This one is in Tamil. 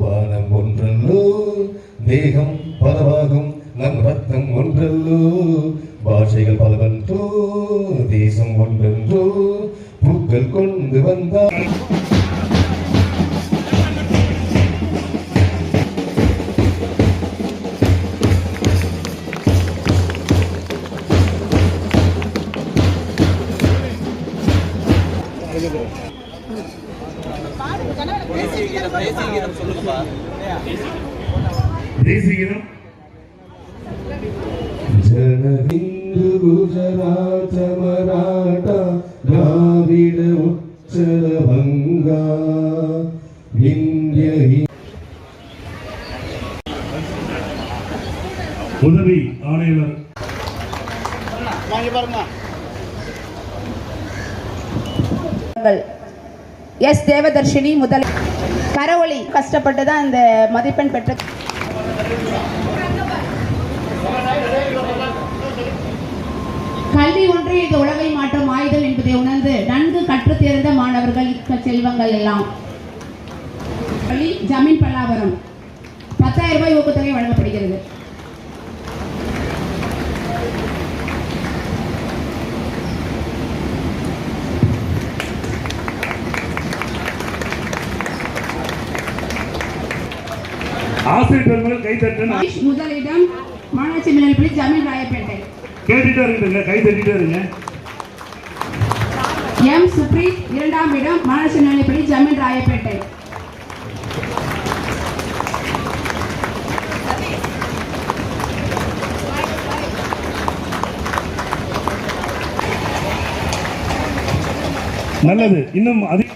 வானம் ஒன்றல்லோ தேகம் பலவாகும் நம் ரத்தம் ஒன்றல்லோ பாஷைகள் பலவன்றோ தேசம் ஒன்றென்றோ பூக்கள் கொண்டு வந்தார் ஜனஹிந்து குஜராத் மராட்டா திராவிட உச்சர வங்கா விந்திய உதவி ஆணையர் எஸ் தேவதர்ஷினி முதல் கரவொளி கஷ்டப்பட்டு தான் இந்த மதிப்பெண் பெற்ற கல்வி ஒன்றே இந்த உலகை மாற்றும் ஆயுதம் என்பதை உணர்ந்து நன்கு கற்று தேர்ந்த மாணவர்கள் செல்வங்கள் எல்லாம் ஜமீன் பல்லாவரம் 10,000 ரூபாய் ஊக்கத்தொகை வழங்கப்படுகிறது. ஆசிரியர்கள் கைதட்டணும். முதலிடம் மாநகராட்சி மேல்நிலைப்பள்ளி ஜமீன் ராயப்பேட்டை. கேட்டுட்டே இருங்க, கை தட்டிட்டே இருங்க. எம் சுப்ரீத் இரண்டாம் இடம் மாநகராட்சி மேல்நிலைப்பள்ளி ஜமீன் ராயப்பேட்டை. நல்லது. இன்னும் அதிக